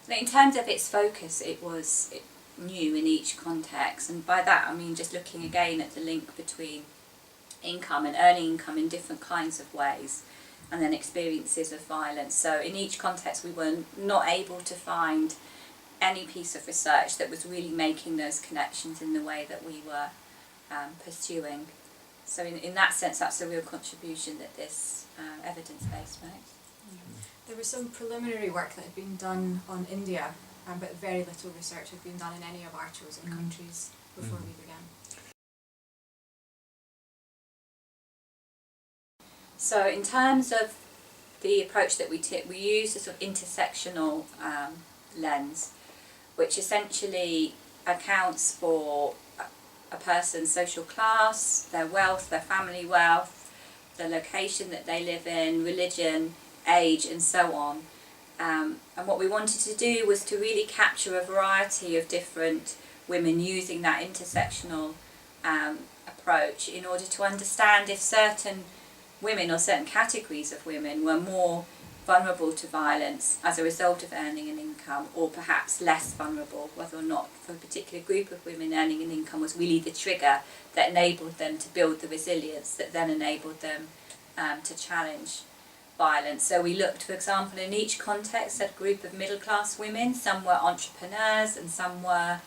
In terms of its focus, it was new in each context, and by that I mean just looking again at the link between income and earning income in different kinds of ways, and then experiences of violence. So in each context we were not able to find any piece of research that was really making those connections in the way that we were pursuing. So in that sense, that's a real contribution that this evidence-based makes. There was some preliminary work that had been done on India, but very little research had been done in any of our chosen countries before we began. So in terms of the approach that we took, we used a sort of intersectional lens, which essentially accounts for a person's social class, their wealth, their family wealth, the location that they live in, religion, age, and so on. And what we wanted to do was to really capture a variety of different women using that intersectional approach in order to understand if certain women or certain categories of women were more vulnerable to violence as a result of earning an income, or perhaps less vulnerable, whether or not for a particular group of women earning an income was really the trigger that enabled them to build the resilience that then enabled them to challenge violence. So we looked, for example, in each context at a group of middle class women. Some were entrepreneurs and some were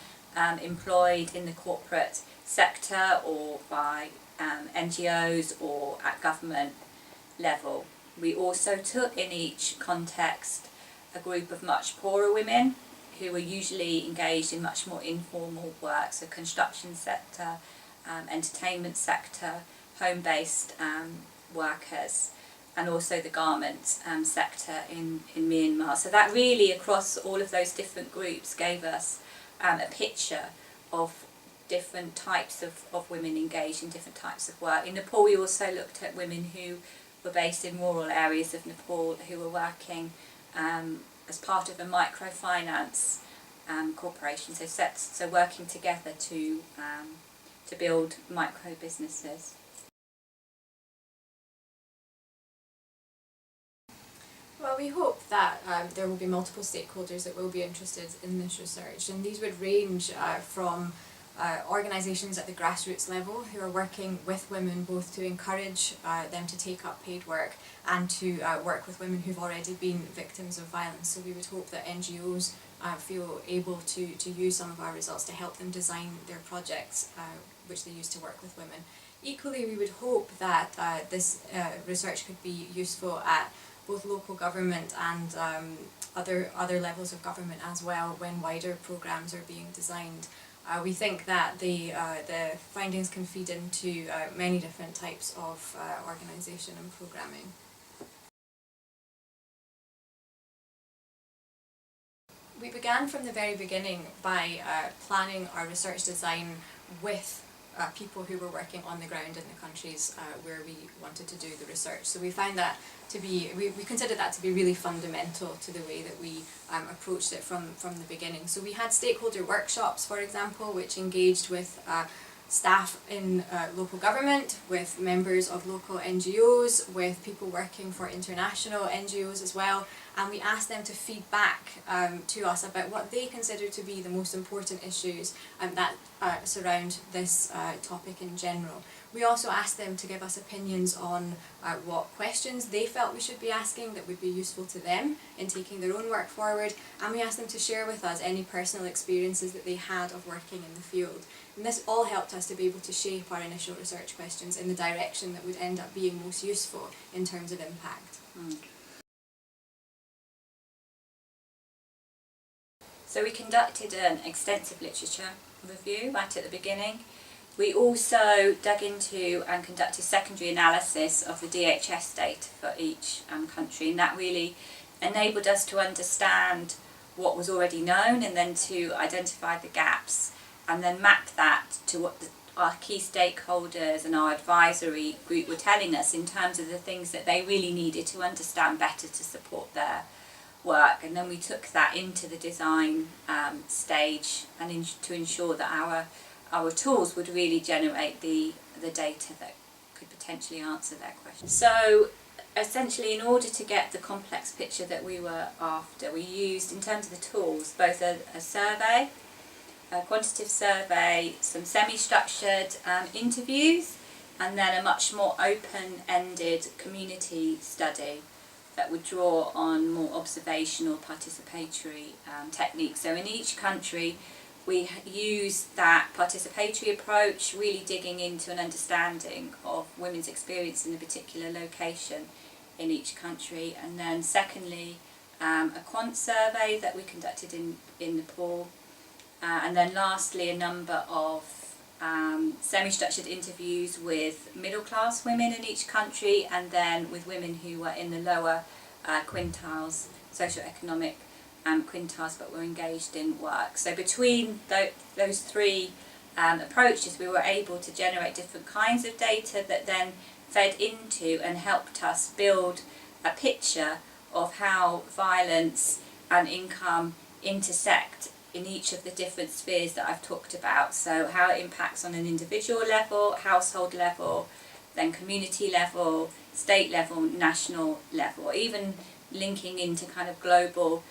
employed in the corporate sector or by NGOs or at government level. We also took in each context a group of much poorer women who were usually engaged in much more informal work, so construction sector, entertainment sector, home-based workers, and also the garment sector in Myanmar. So that really, across all of those different groups, gave us a picture of different types of women engaged in different types of work. In Nepal we also looked at women who were based in rural areas of Nepal who were working as part of a microfinance corporation, so working together to build micro businesses. Well, we hope that there will be multiple stakeholders that will be interested in this research, and these would range from organisations at the grassroots level who are working with women both to encourage them to take up paid work and to work with women who've already been victims of violence. So we would hope that NGOs feel able to use some of our results to help them design their projects which they use to work with women. Equally, we would hope that this research could be useful at both local government and other levels of government as well when wider programmes are being designed. We think that the findings can feed into many different types of organisation and programming. We began from the very beginning by planning our research design with people who were working on the ground in the countries where we wanted to do the research. So we found that to be, we considered that to be really fundamental to the way that we approached it from the beginning. So we had stakeholder workshops, for example, which engaged with staff in local government, with members of local NGOs, with people working for international NGOs as well, and we asked them to feed back to us about what they consider to be the most important issues that surround this topic in general. We also asked them to give us opinions on what questions they felt we should be asking that would be useful to them in taking their own work forward, and we asked them to share with us any personal experiences that they had of working in the field. And this all helped us to be able to shape our initial research questions in the direction that would end up being most useful in terms of impact. So we conducted an extensive literature review right at the beginning. We also dug into and conducted secondary analysis of the DHS data for each country, and that really enabled us to understand what was already known and then to identify the gaps and then map that to what our key stakeholders and our advisory group were telling us in terms of the things that they really needed to understand better to support their work. And then we took that into the design stage and to ensure that our tools would really generate the data that could potentially answer their questions. So essentially, in order to get the complex picture that we were after, we used, in terms of the tools, both a survey, a quantitative survey, some semi-structured interviews, and then a much more open-ended community study that would draw on more observational participatory techniques. So in each country we use that participatory approach, really digging into an understanding of women's experience in a particular location in each country. And then secondly, a quant survey that we conducted in Nepal. And then lastly, a number of semi-structured interviews with middle-class women in each country, and then with women who were in the lower quintiles, socio-economic quintiles, but were engaged in work. So between those three approaches, we were able to generate different kinds of data that then fed into and helped us build a picture of how violence and income intersect in each of the different spheres that I've talked about. So how it impacts on an individual level, household level, then community level, state level, national level, even linking into kind of global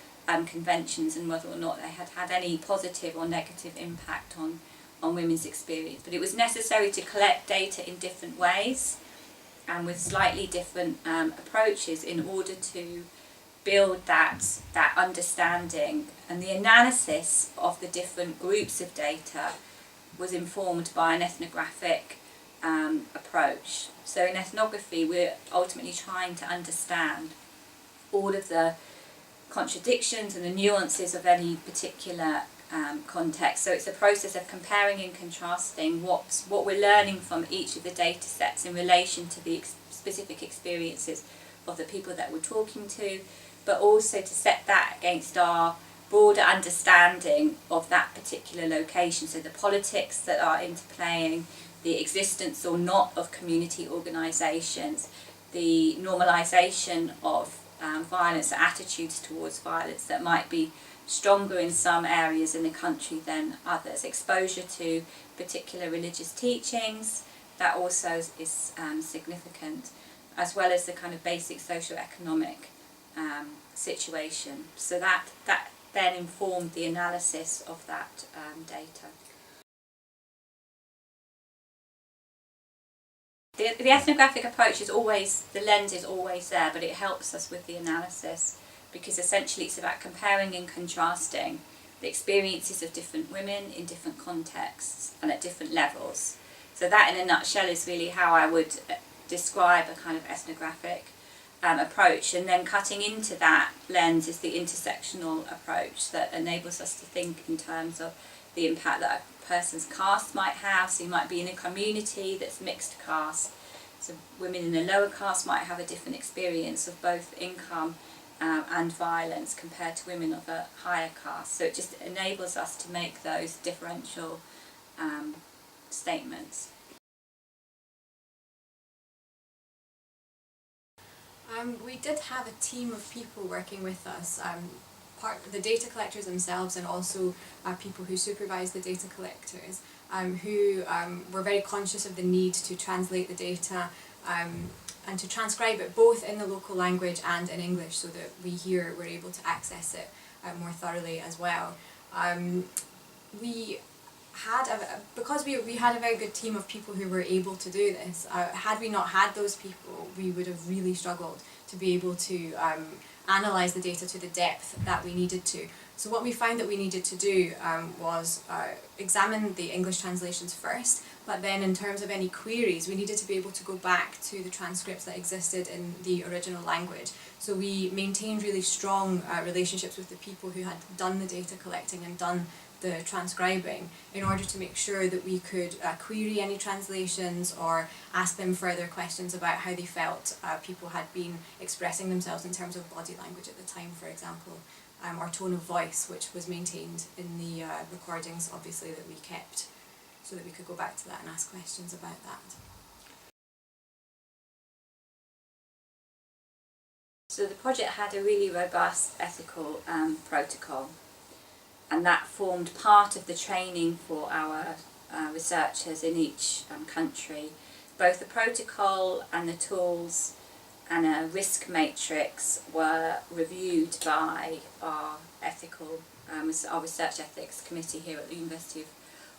conventions and whether or not they had had any positive or negative impact on women's experience. But it was necessary to collect data in different ways and with slightly different approaches in order to build that understanding. And the analysis of the different groups of data was informed by an ethnographic approach. So in ethnography, we're ultimately trying to understand all of the contradictions and the nuances of any particular context. So it's a process of comparing and contrasting what we're learning from each of the data sets in relation to the specific experiences of the people that we're talking to, but also to set that against our broader understanding of that particular location. So the politics that are interplaying, the existence or not of community organisations, the normalisation of violence, attitudes towards violence that might be stronger in some areas in the country than others, exposure to particular religious teachings, that also is significant, as well as the kind of basic socio-economic situation. So that then informed the analysis of that data. The ethnographic approach is always, the lens is always there, but it helps us with the analysis because essentially it's about comparing and contrasting the experiences of different women in different contexts and at different levels. So that in a nutshell is really how I would describe a kind of ethnographic approach, and then cutting into that lens is the intersectional approach that enables us to think in terms of the impact that a person's caste might have. So you might be in a community that's mixed caste, so women in the lower caste might have a different experience of both income and violence compared to women of a higher caste. So it just enables us to make those differential statements. We did have a team of people working with us, the data collectors themselves and also people who supervise the data collectors, who were very conscious of the need to translate the data and to transcribe it both in the local language and in English so that we here were able to access it more thoroughly as well. We had because we had a very good team of people who were able to do this. Had we not had those people, we would have really struggled to be able to analyse the data to the depth that we needed to. So what we found that we needed to do was examine the English translations first, but then in terms of any queries, we needed to be able to go back to the transcripts that existed in the original language. So we maintained really strong relationships with the people who had done the data collecting and done the transcribing in order to make sure that we could query any translations or ask them further questions about how they felt people had been expressing themselves in terms of body language at the time, for example, or tone of voice, which was maintained in the recordings, obviously, that we kept, so that we could go back to that and ask questions about that. So the project had a really robust ethical protocol, and that formed part of the training for our researchers in each country. Both the protocol and the tools and a risk matrix were reviewed by our our research ethics committee here at the University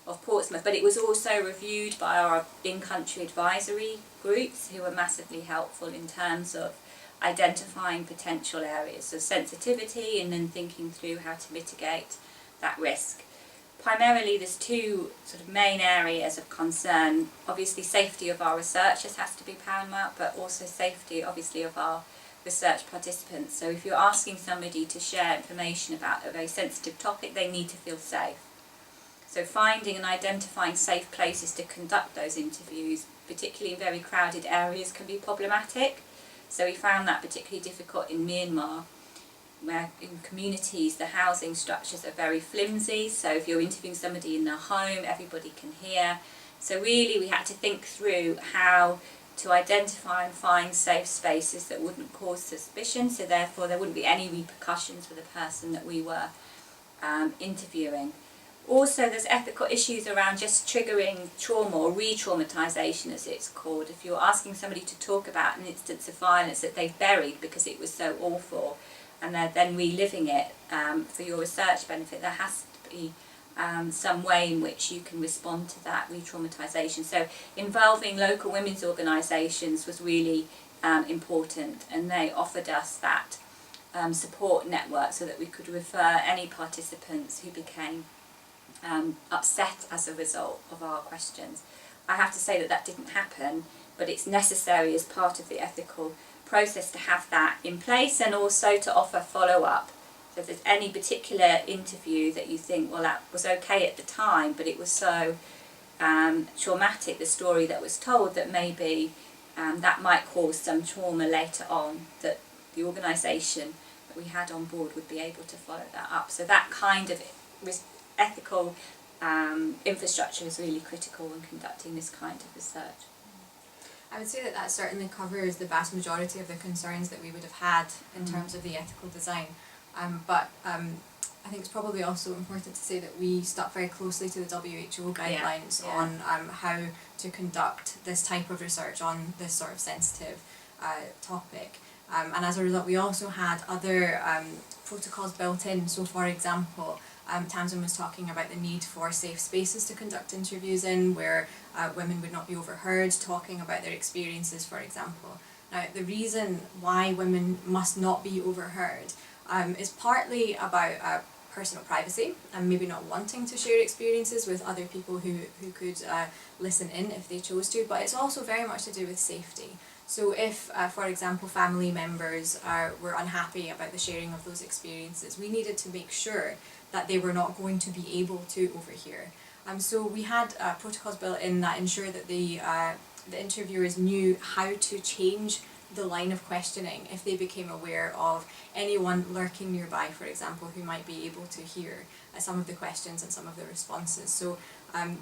of Portsmouth, but it was also reviewed by our in-country advisory groups, who were massively helpful in terms of identifying potential areas of sensitivity and then thinking through how to mitigate that risk. Primarily there's two sort of main areas of concern. Obviously safety of our researchers has to be paramount, but also safety obviously of our research participants. So if you're asking somebody to share information about a very sensitive topic, they need to feel safe. So finding and identifying safe places to conduct those interviews, particularly in very crowded areas, can be problematic. So we found that particularly difficult in Myanmar, where in communities the housing structures are very flimsy. So if you're interviewing somebody in their home, everybody can hear. So really we had to think through how to identify and find safe spaces that wouldn't cause suspicion, so therefore there wouldn't be any repercussions for the person that we were interviewing. Also, there's ethical issues around just triggering trauma or re-traumatisation, as it's called. If you're asking somebody to talk about an instance of violence that they've buried because it was so awful, and they're then reliving it for your research benefit, there has to be some way in which you can respond to that re-traumatisation. So involving local women's organisations was really important, and they offered us that support network so that we could refer any participants who became upset as a result of our questions. I have to say that that didn't happen, but it's necessary as part of the ethical process to have that in place, and also to offer follow-up. So if there's any particular interview that you think, well, that was okay at the time, but it was so traumatic, the story that was told, that maybe that might cause some trauma later on, that the organisation that we had on board would be able to follow that up. So that kind of ethical infrastructure is really critical when conducting this kind of research. I would say that that certainly covers the vast majority of the concerns that we would have had in terms of the ethical design. But I think it's probably also important to say that we stuck very closely to the WHO guidelines on how to conduct this type of research on this sort of sensitive topic. And as a result, we also had other protocols built in. So, for example, Tamsin was talking about the need for safe spaces to conduct interviews in, where women would not be overheard talking about their experiences, for example. Now, the reason why women must not be overheard is partly about personal privacy and maybe not wanting to share experiences with other people who could listen in if they chose to, but it's also very much to do with safety. So if, for example, family members were unhappy about the sharing of those experiences, we needed to make sure that they were not going to be able to overhear. So we had protocols built in that ensure that the interviewers knew how to change the line of questioning if they became aware of anyone lurking nearby, for example, who might be able to hear some of the questions and some of the responses. So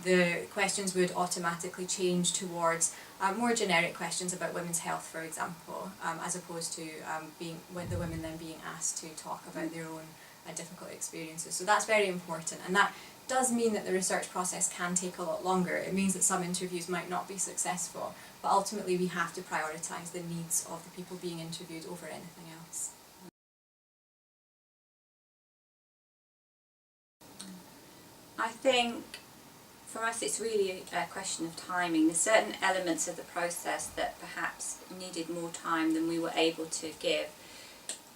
the questions would automatically change towards more generic questions about women's health, for example, as opposed to with the women then being asked to talk about their own difficult experiences. So that's very important, and that does mean that the research process can take a lot longer. It means that some interviews might not be successful, but ultimately we have to prioritise the needs of the people being interviewed over anything else. I think for us it's really a question of timing. There's certain elements of the process that perhaps needed more time than we were able to give.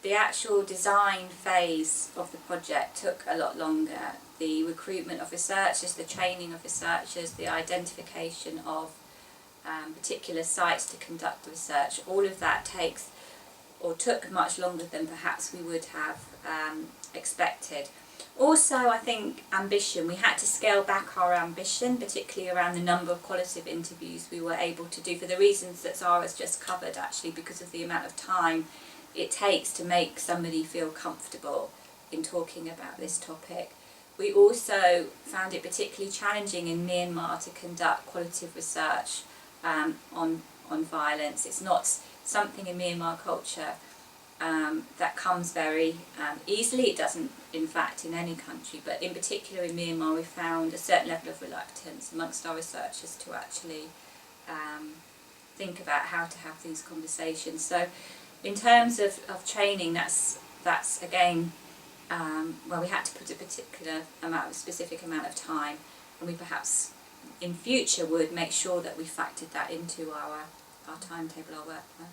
The actual design phase of the project took a lot longer. The recruitment of researchers, the training of researchers, the identification of particular sites to conduct the research, all of that took much longer than perhaps we would have expected. Also, I think ambition. We had to scale back our ambition, particularly around the number of qualitative interviews we were able to do, for the reasons that Zara's just covered, actually, because of the amount of time it takes to make somebody feel comfortable in talking about this topic. We also found it particularly challenging in Myanmar to conduct qualitative research on violence. It's not something in Myanmar culture that comes very easily. It doesn't, in fact, in any country, but in particular in Myanmar we found a certain level of reluctance amongst our researchers to actually think about how to have these conversations. So in terms of training, that's again where we had to put a specific amount of time, and we perhaps in future would make sure that we factored that into our timetable, our work plan.